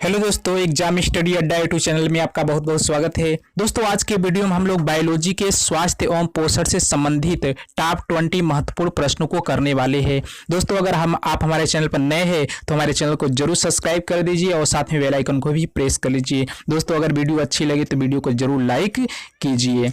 Hello दोस्तों, exam study अड्डा YouTube channel में आपका बहुत बहुत स्वागत है। दोस्तों, आज के वीडियो में हम लोग बायोलॉजी के स्वास्थ्य एवं पोषण से संबंधित टॉप 20 महत्वपूर्ण प्रश्नों को करने वाले हैं। दोस्तों, अगर आप हमारे चैनल पर नए हैं तो हमारे चैनल को जरूर सब्सक्राइब कर दीजिए और साथ में बेल आइकन को भी प्रेस कर लीजिए। दोस्तों, अगर वीडियो अच्छी लगे तो वीडियो को जरूर लाइक कीजिए।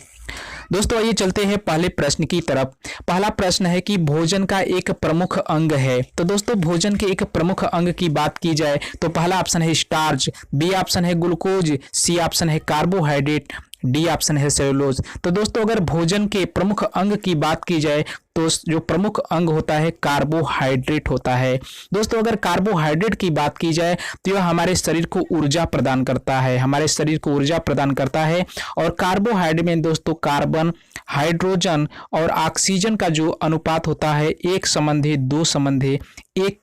दोस्तों, आइए चलते हैं पहले प्रश्न की तरफ। पहला प्रश्न है कि भोजन का एक प्रमुख अंग है। तो दोस्तों, भोजन के एक प्रमुख अंग की बात की जाए तो पहला ऑप्शन है स्टार्च, बी ऑप्शन है ग्लूकोज, सी ऑप्शन है कार्बोहाइड्रेट, डी ऑप्शन है सेलुलोज। तो दोस्तों, अगर भोजन के प्रमुख अंग की बात की जाए तो जो प्रमुख अंग होता है कार्बोहाइड्रेट होता है। दोस्तों, अगर कार्बोहाइड्रेट की बात की जाए तो यह हमारे शरीर को ऊर्जा प्रदान करता है, हमारे शरीर को ऊर्जा प्रदान करता है। और कार्बोहाइड्रेट में दोस्तों कार्बन, हाइड्रोजन और ऑक्सीजन का जो अनुपात होता है 1:2:1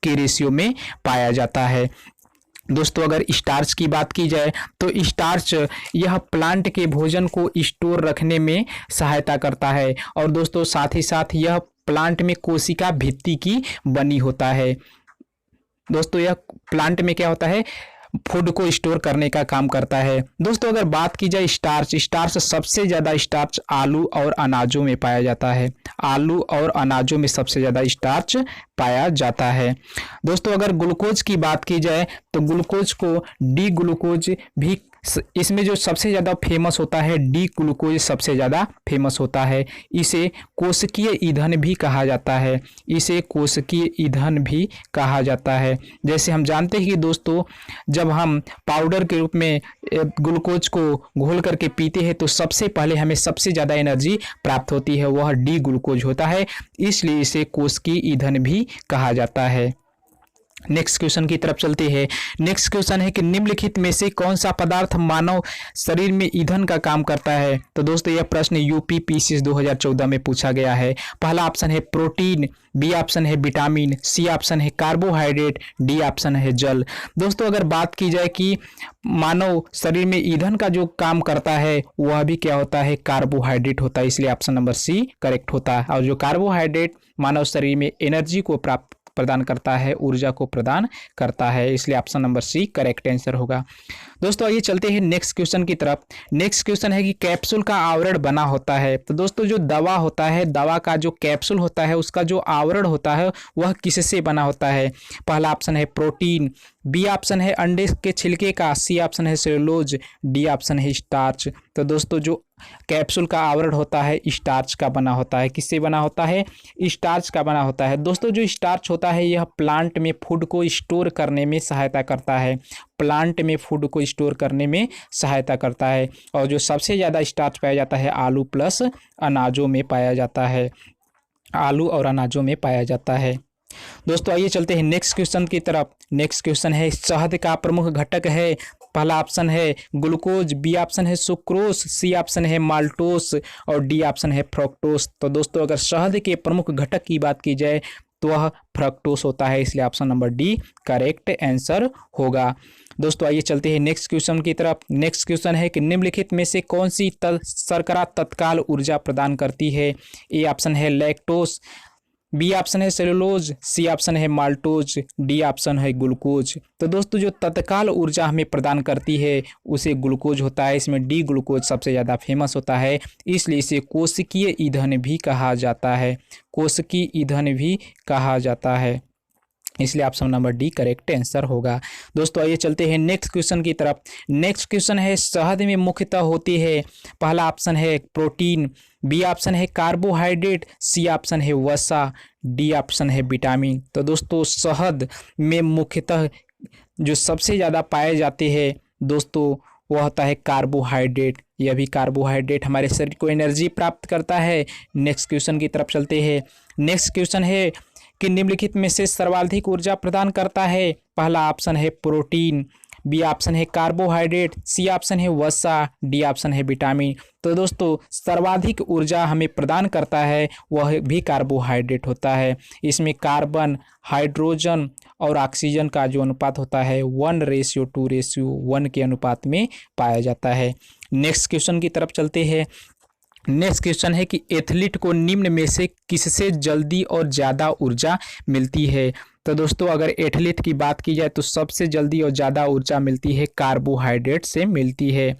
के रेशियो में पाया जाता है। दोस्तों, अगर स्टार्च की बात की जाए तो स्टार्च यह प्लांट के भोजन को स्टोर रखने में सहायता करता है। और दोस्तों, साथ ही साथ यह प्लांट में कोशिका भित्ति की बनी होता है। दोस्तों, यह प्लांट में क्या होता है, फूड को स्टोर करने का काम करता है। दोस्तों, अगर बात की जाए स्टार्च सबसे ज़्यादा स्टार्च आलू और अनाजों में पाया जाता है। आलू और अनाजों में सबसे ज़्यादा स्टार्च पाया जाता है। दोस्तों, अगर ग्लूकोज की बात की जाए तो ग्लूकोज को डी ग्लूकोज भी, इसमें जो सबसे ज़्यादा फेमस होता है डी ग्लूकोज सबसे ज़्यादा फेमस होता है। इसे कोशिकीय ईंधन भी कहा जाता है, इसे कोशिकीय ईंधन भी कहा जाता है। जैसे हम जानते हैं कि दोस्तों, जब हम पाउडर के रूप में ग्लूकोज को घोल करके पीते हैं तो सबसे पहले हमें सबसे ज़्यादा एनर्जी प्राप्त होती है, वह डी ग्लूकोज होता है, इसलिए इसे कोशिकीय ईंधन भी कहा जाता है। नेक्स्ट क्वेश्चन की तरफ चलते हैं। नेक्स्ट क्वेश्चन है कि निम्नलिखित में से कौन सा पदार्थ मानव शरीर में ईंधन का काम करता है। तो दोस्तों, यह प्रश्न यूपी पीसीएस 2014 में पूछा गया है। पहला ऑप्शन है प्रोटीन, बी ऑप्शन है विटामिन, सी ऑप्शन है कार्बोहाइड्रेट, डी ऑप्शन है जल। दोस्तों, अगर बात की जाए कि मानव शरीर में ईंधन का जो काम करता है वह भी क्या होता है, कार्बोहाइड्रेट होता है, इसलिए ऑप्शन नंबर सी करेक्ट होता है। और जो कार्बोहाइड्रेट मानव शरीर में एनर्जी को प्रदान करता है, ऊर्जा को प्रदान करता है, इसलिए option number C correct answer होगा। दोस्तों, आइए चलते हैं नेक्स्ट क्वेश्चन की तरफ। नेक्स्ट क्वेश्चन है कि कैप्सूल का आवरण बना होता है। तो दोस्तों, जो दवा होता है, दवा का जो कैप्सूल होता है उसका जो आवरण होता है वह किससे बना होता है। पहला ऑप्शन है प्रोटीन, बी ऑप्शन है अंडे के छिलके का, सी ऑप्शन है सेलुलोज, डी ऑप्शन है स्टार्च। तो दोस्तों, जो कैप्सूल का आवरण होता है स्टार्च का बना होता है। किससे बना होता है, स्टार्च का बना होता है। दोस्तों, जो स्टार्च होता है यह प्लांट में फूड को स्टोर करने में सहायता करता है, प्लांट में फूड को स्टोर करने में सहायता करता है। और जो सबसे ज़्यादा स्टार्च पाया जाता है आलू प्लस अनाजों में पाया जाता है, आलू और अनाजों में पाया जाता है। दोस्तों, आइए चलते हैं नेक्स्ट क्वेश्चन की तरफ। नेक्स्ट क्वेश्चन है शहद का प्रमुख घटक है। पहला ऑप्शन है ग्लूकोज, बी ऑप्शन है सुक्रोज, सी ऑप्शन है माल्टोस और डी ऑप्शन है फ्रक्टोस। तो दोस्तों, अगर शहद के प्रमुख घटक की बात की जाए तो वह फ्रक्टोस होता है, इसलिए option number D correct answer होगा। दोस्तों, आइए चलते हैं नेक्स्ट क्वेश्चन की तरफ। नेक्स्ट क्वेश्चन है कि निम्नलिखित में से कौन सी शर्करा तत्काल ऊर्जा प्रदान करती है। ए ऑप्शन है लैक्टोस, बी ऑप्शन है सेलुलोज, सी ऑप्शन है माल्टोज, डी ऑप्शन है ग्लूकोज। तो दोस्तों, जो तत्काल ऊर्जा हमें प्रदान करती है उसे ग्लूकोज होता है, इसमें डी ग्लूकोज सबसे ज़्यादा फेमस होता है, इसलिए इसे कोशिकीय ईंधन भी कहा जाता है, कोशिकीय ईंधन भी कहा जाता है, इसलिए option number D correct answer होगा। दोस्तों, आइए चलते हैं नेक्स्ट क्वेश्चन की तरफ। नेक्स्ट क्वेश्चन है शहद में मुख्यतः होती है। पहला ऑप्शन है प्रोटीन, बी ऑप्शन है कार्बोहाइड्रेट, सी ऑप्शन है वसा, डी ऑप्शन है विटामिन। तो दोस्तों, शहद में मुख्यतः जो सबसे ज़्यादा पाए जाते हैं दोस्तों वह होता है कार्बोहाइड्रेट। यह भी कार्बोहाइड्रेट हमारे शरीर को एनर्जी प्राप्त करता है। नेक्स्ट क्वेश्चन की तरफ चलते हैं। नेक्स्ट क्वेश्चन है कि निम्नलिखित में से सर्वाधिक ऊर्जा प्रदान करता है। पहला ऑप्शन है प्रोटीन, बी ऑप्शन है कार्बोहाइड्रेट, सी ऑप्शन है वसा, डी ऑप्शन है विटामिन। तो दोस्तों, सर्वाधिक ऊर्जा हमें प्रदान करता है वह भी कार्बोहाइड्रेट होता है। इसमें कार्बन, हाइड्रोजन और ऑक्सीजन का जो अनुपात होता है 1:2:1 के अनुपात में पाया जाता है। नेक्स्ट क्वेश्चन की तरफ चलते हैं। नेक्स्ट क्वेश्चन है कि एथलीट को निम्न में से किससे जल्दी और ज़्यादा ऊर्जा मिलती है। तो दोस्तों अगर एथलीट की बात की जाए तो सबसे जल्दी और ज़्यादा ऊर्जा मिलती है कार्बोहाइड्रेट से मिलती है।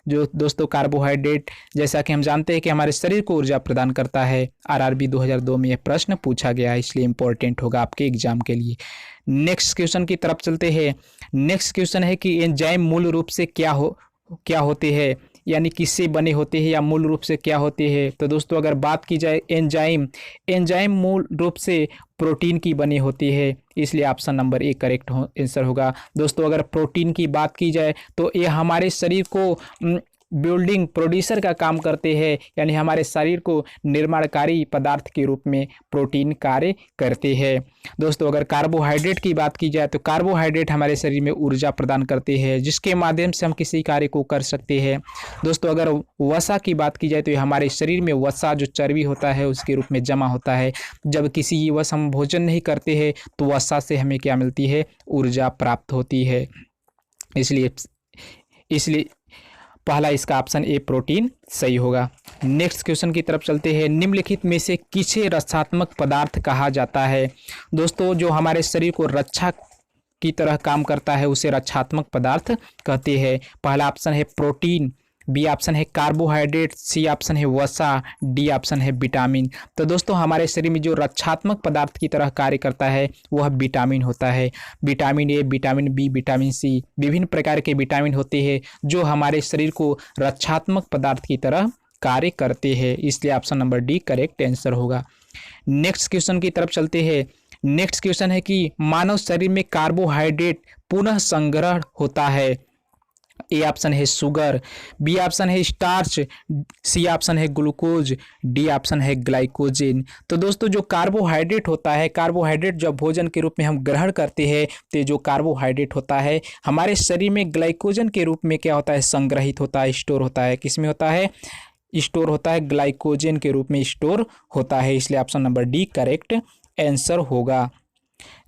जो दोस्तों कार्बोहाइड्रेट जैसा कि हम जानते हैं कि हमारे शरीर को ऊर्जा प्रदान करता है। आरआरबी 2002 में यह प्रश्न पूछा गया है, इसलिए इंपॉर्टेंट होगा आपके एग्जाम के लिए। नेक्स्ट क्वेश्चन की तरफ चलते हैं। नेक्स्ट क्वेश्चन है कि एंजाइम मूल रूप से क्या होते हैं, यानी किससे बने होते हैं या मूल रूप से क्या होते हैं। तो दोस्तों अगर बात की जाए एंजाइम मूल रूप से प्रोटीन की बनी होती है, इसलिए option number A correct answer होगा। दोस्तों अगर प्रोटीन की बात की जाए तो ये हमारे शरीर को बिल्डिंग प्रोड्यूसर का काम करते हैं, यानी हमारे शरीर को निर्माणकारी पदार्थ के रूप में प्रोटीन कार्य करते हैं। दोस्तों अगर कार्बोहाइड्रेट की बात की जाए तो कार्बोहाइड्रेट हमारे शरीर में ऊर्जा प्रदान करते हैं, जिसके माध्यम से हम किसी कार्य को कर सकते हैं। दोस्तों अगर वसा की बात की जाए तो ये हमारे शरीर में वसा जो चर्बी होता है उसके रूप में जमा होता है। जब किसी वस हम भोजन नहीं करते हैं तो वसा से हमें क्या मिलती है, ऊर्जा प्राप्त होती है। इसलिए पहला इसका ऑप्शन ए प्रोटीन सही होगा। नेक्स्ट क्वेश्चन की तरफ चलते हैं। निम्नलिखित में से किसे रक्षात्मक पदार्थ कहा जाता है। दोस्तों जो हमारे शरीर को रक्षा की तरह काम करता है उसे रक्षात्मक पदार्थ कहते हैं। पहला ऑप्शन है प्रोटीन, बी ऑप्शन है कार्बोहाइड्रेट, सी ऑप्शन है वसा, डी ऑप्शन है विटामिन। तो दोस्तों हमारे शरीर में जो रक्षात्मक पदार्थ की तरह कार्य करता है वह विटामिन होता है। Vitamin A, vitamin B, vitamin C, विभिन्न प्रकार के विटामिन होते हैं जो हमारे शरीर को रक्षात्मक पदार्थ की तरह कार्य करते हैं, इसलिए option number D correct answer होगा। नेक्स्ट क्वेश्चन की तरफ चलते हैं। नेक्स्ट क्वेश्चन है कि मानव शरीर में कार्बोहाइड्रेट पुनः संग्रह होता है। ए ऑप्शन है शुगर, बी ऑप्शन है स्टार्च, सी ऑप्शन है ग्लूकोज, डी ऑप्शन है ग्लाइकोजन। तो दोस्तों जो कार्बोहाइड्रेट होता है, कार्बोहाइड्रेट जब भोजन के रूप में हम ग्रहण करते हैं तो जो कार्बोहाइड्रेट होता है हमारे शरीर में ग्लाइकोजन के रूप में क्या होता है, संग्रहित होता है, स्टोर होता है। किस में होता है, स्टोर होता है, ग्लाइकोजन के रूप में स्टोर होता है, इसलिए option number D correct answer होगा।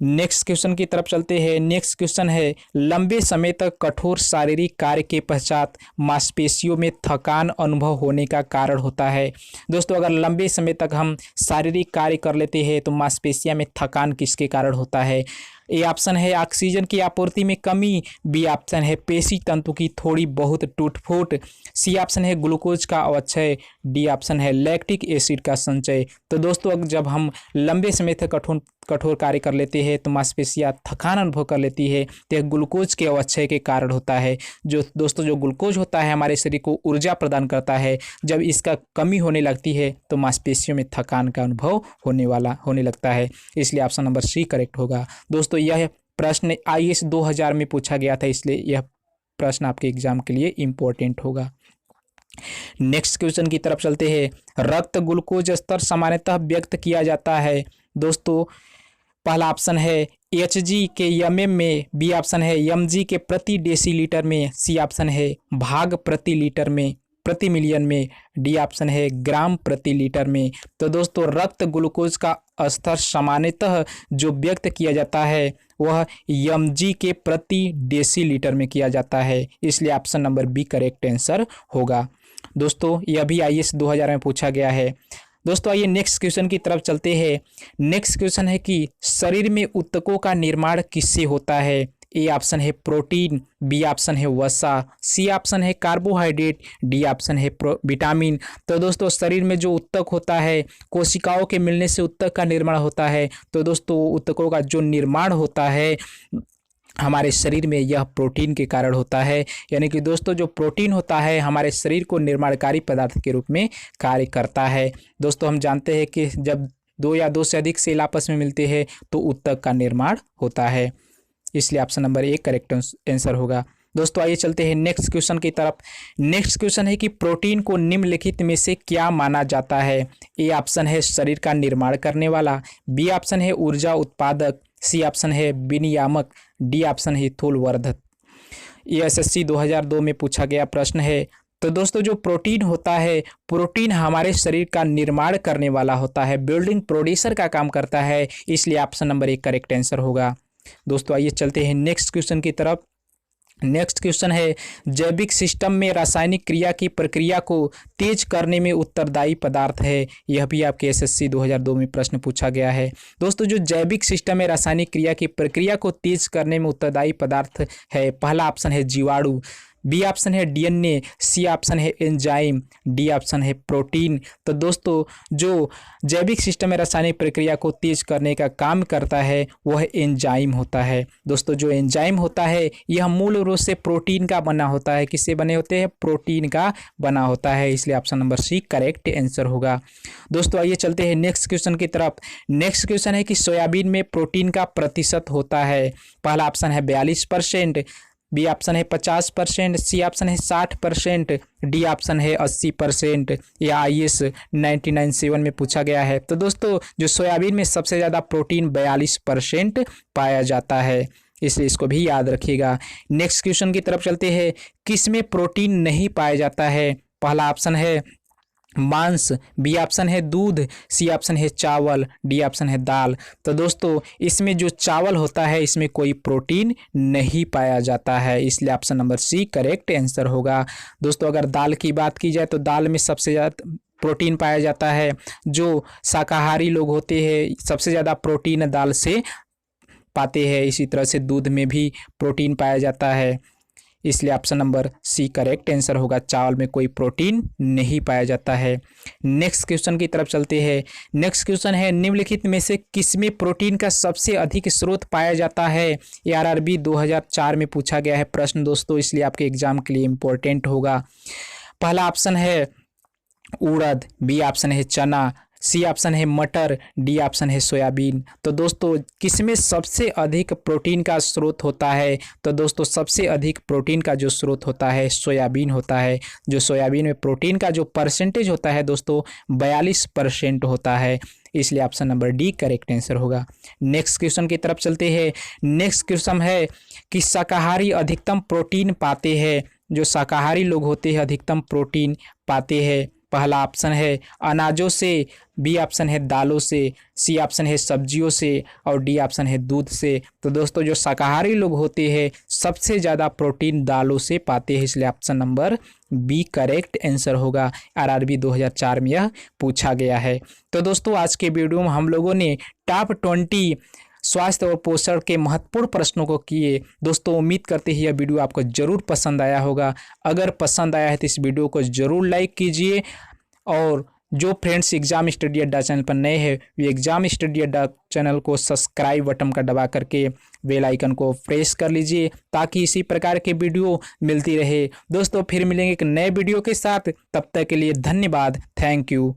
नेक्स्ट क्वेश्चन की तरफ चलते हैं। नेक्स्ट क्वेश्चन है लंबे समय तक कठोर शारीरिक कार्य के पश्चात मांसपेशियों में थकान अनुभव होने का कारण होता है। दोस्तों अगर लंबे समय तक हम शारीरिक कार्य कर लेते हैं तो मांसपेशियों में थकान किसके कारण होता है। ए ऑप्शन है ऑक्सीजन की आपूर्ति में कमी, बी ऑप्शन है पेशी तंतु की थोड़ी बहुत टूट फूट, सी ऑप्शन है ग्लूकोज का अवक्षय, डी ऑप्शन है लैक्टिक एसिड का संचय। तो दोस्तों जब हम लंबे समय तक कठोर कार्य कर लेते हैं तो मांसपेशियां थकान अनुभव कर लेती है, तो यह ग्लूकोज के अवक्षय के कारण होता है। जो दोस्तों जो ग्लूकोज होता है हमारे शरीर को ऊर्जा प्रदान करता है, जब इसका कमी होने लगती है तो मांसपेशियों में थकान का अनुभव होने लगता है, इसलिए ऑप्शन नंबर सी करेक्ट होगा। दोस्तों यह प्रश्न IAS 2000 में पूछा गया था, इसलिए यह प्रश्न आपके एग्जाम के लिए इम्पोर्टेंट होगा। नेक्स्ट क्वेश्चन की तरफ चलते हैं। रक्त ग्लूकोज स्तर सामान्यतः व्यक्त किया जाता है। दोस्तों पहला ऑप्शन है HG के mm में, बी ऑप्शन है mg के प्रति डेसीलीटर में, सी ऑप्शन है भाग प्रति लीटर में, प्रति मिलियन में, डी ऑप्शन है ग्राम प्रति लीटर में। तो दोस्तों रक्त ग्लूकोज का स्तर सामान्यतः जो व्यक्त किया जाता है वह mg के प्रति डेसीलीटर में किया जाता है, इसलिए option number B correct answer होगा। दोस्तों यह भी IAS 2000 में पूछा गया है। दोस्तों आइए नेक्स्ट क्वेश्चन की तरफ चलते हैं। नेक्स्ट क्वेश्चन है कि शरीर में ऊतकों का निर्माण किससे होता है। ए ऑप्शन है प्रोटीन, बी ऑप्शन है वसा, सी ऑप्शन है कार्बोहाइड्रेट, डी ऑप्शन है विटामिन। तो दोस्तों शरीर में जो ऊतक होता है, कोशिकाओं के मिलने से ऊतक का निर्माण होता है। तो दोस्तों ऊतकों का जो निर्माण होता है हमारे शरीर में यह प्रोटीन के कारण होता है, यानी कि दोस्तों जो प्रोटीन होता है हमारे शरीर को निर्माणकारी पदार्थ के रूप में कार्य करता है। दोस्तों हम जानते हैं कि जब दो या दो से अधिक सेल आपस में मिलते हैं तो ऊतक का निर्माण होता है, इसलिए option number A correct answer होगा। दोस्तों आइए चलते हैं नेक्स्ट क्वेश्चन की तरफ। नेक्स्ट क्वेश्चन है कि प्रोटीन को निम्नलिखित में से क्या माना जाता है। ए ऑप्शन है शरीर का निर्माण करने वाला, बी ऑप्शन है ऊर्जा उत्पादक, सी ऑप्शन है विनियामक, डी ऑप्शन है स्थूलवर्धक। ये SSC 2002 में पूछा गया प्रश्न है। तो दोस्तों जो प्रोटीन होता है, प्रोटीन हमारे शरीर का निर्माण करने वाला होता है, बिल्डिंग प्रोड्यूसर का काम करता है, इसलिए ऑप्शन नंबर 1 करेक्ट आंसर होगा। दोस्तों आइए चलते हैं नेक्स्ट क्वेश्चन की तरफ। नेक्स्ट क्वेश्चन है, जैविक सिस्टम में रासायनिक क्रिया की प्रक्रिया को तेज करने में उत्तरदायी पदार्थ है। यह भी आपके एसएससी 2002 में प्रश्न पूछा गया है। दोस्तों, जो जैविक सिस्टम में रासायनिक क्रिया की प्रक्रिया को तेज करने में उत्तरदायी पदार्थ है, पहला ऑप्शन है जीवाणु, बी ऑप्शन है डीएनए, सी ऑप्शन है एंजाइम, डी ऑप्शन है प्रोटीन। तो दोस्तों, जो जैविक सिस्टम में रासायनिक प्रक्रिया को तेज करने का काम करता है वह एंजाइम होता है। दोस्तों, जो एंजाइम होता है यह मूल रूप से प्रोटीन का बना होता है। किससे बने होते हैं? प्रोटीन का बना होता है। इसलिए option number C correct answer होगा। दोस्तों, आइए चलते हैं नेक्स्ट क्वेश्चन की तरफ। नेक्स्ट क्वेश्चन है कि सोयाबीन में प्रोटीन का प्रतिशत होता है। पहला ऑप्शन है 42%, बी ऑप्शन है 50%, सी ऑप्शन है 60%, डी ऑप्शन है 80%। या IAS 1997 में पूछा गया है। तो दोस्तों, जो सोयाबीन में सबसे ज़्यादा प्रोटीन 42% पाया जाता है, इसलिए इसको भी याद रखिएगा। नेक्स्ट क्वेश्चन की तरफ चलते हैं। किस में प्रोटीन नहीं पाया जाता है? पहला ऑप्शन है मांस, बी ऑप्शन है दूध, सी ऑप्शन है चावल, डी ऑप्शन है दाल। तो दोस्तों, इसमें जो चावल होता है इसमें कोई प्रोटीन नहीं पाया जाता है, इसलिए option number C correct answer होगा। दोस्तों, अगर दाल की बात की जाए तो दाल में सबसे ज़्यादा प्रोटीन पाया जाता है। जो शाकाहारी लोग होते हैं सबसे ज़्यादा प्रोटीन दाल से पाते हैं। इसी तरह से दूध में भी प्रोटीन पाया जाता है, इसलिए option number C correct answer होगा। चावल में कोई प्रोटीन नहीं पाया जाता है। नेक्स्ट क्वेश्चन की तरफ चलते हैं। नेक्स्ट क्वेश्चन है, निम्नलिखित में से किसमें प्रोटीन का सबसे अधिक स्रोत पाया जाता है? ये RRB 2004 में पूछा गया है प्रश्न दोस्तों, इसलिए आपके एग्जाम के लिए इम्पोर्टेंट होगा। पहला ऑप्शन है उड़द, बी ऑप्शन है चना, सी ऑप्शन है मटर, डी ऑप्शन है सोयाबीन। तो दोस्तों, किसमें सबसे अधिक प्रोटीन का स्रोत होता है? तो दोस्तों, सबसे अधिक प्रोटीन का जो स्रोत होता है सोयाबीन होता है। जो सोयाबीन में प्रोटीन का जो परसेंटेज होता है दोस्तों 42% होता है, इसलिए option number D correct answer होगा। नेक्स्ट क्वेश्चन की तरफ चलते हैं। नेक्स्ट क्वेश्चन है कि शाकाहारी अधिकतम प्रोटीन पाते हैं। जो शाकाहारी लोग होते हैं अधिकतम प्रोटीन पाते हैं। पहला ऑप्शन है अनाजों से, बी ऑप्शन है दालों से, सी ऑप्शन है सब्जियों से और डी ऑप्शन है दूध से। तो दोस्तों, जो शाकाहारी लोग होते हैं सबसे ज़्यादा प्रोटीन दालों से पाते हैं, इसलिए option number B correct answer होगा। RRB 2004 में यह पूछा गया है। तो दोस्तों, आज के वीडियो में हम लोगों ने टॉप 20 स्वास्थ्य और पोषण के महत्वपूर्ण प्रश्नों को किए। दोस्तों, उम्मीद करते हैं यह वीडियो आपको ज़रूर पसंद आया होगा। अगर पसंद आया है तो इस वीडियो को ज़रूर लाइक कीजिए, और जो फ्रेंड्स एग्जाम स्टडी अड्डा चैनल पर नए हैं वे एग्जाम स्टडी अड्डा चैनल को सब्सक्राइब बटन का दबा करके बेल आइकन को प्रेस कर लीजिए, ताकि इसी प्रकार के वीडियो मिलती रहे। दोस्तों, फिर मिलेंगे एक नए वीडियो के साथ, तब तक के लिए धन्यवाद। Thank you.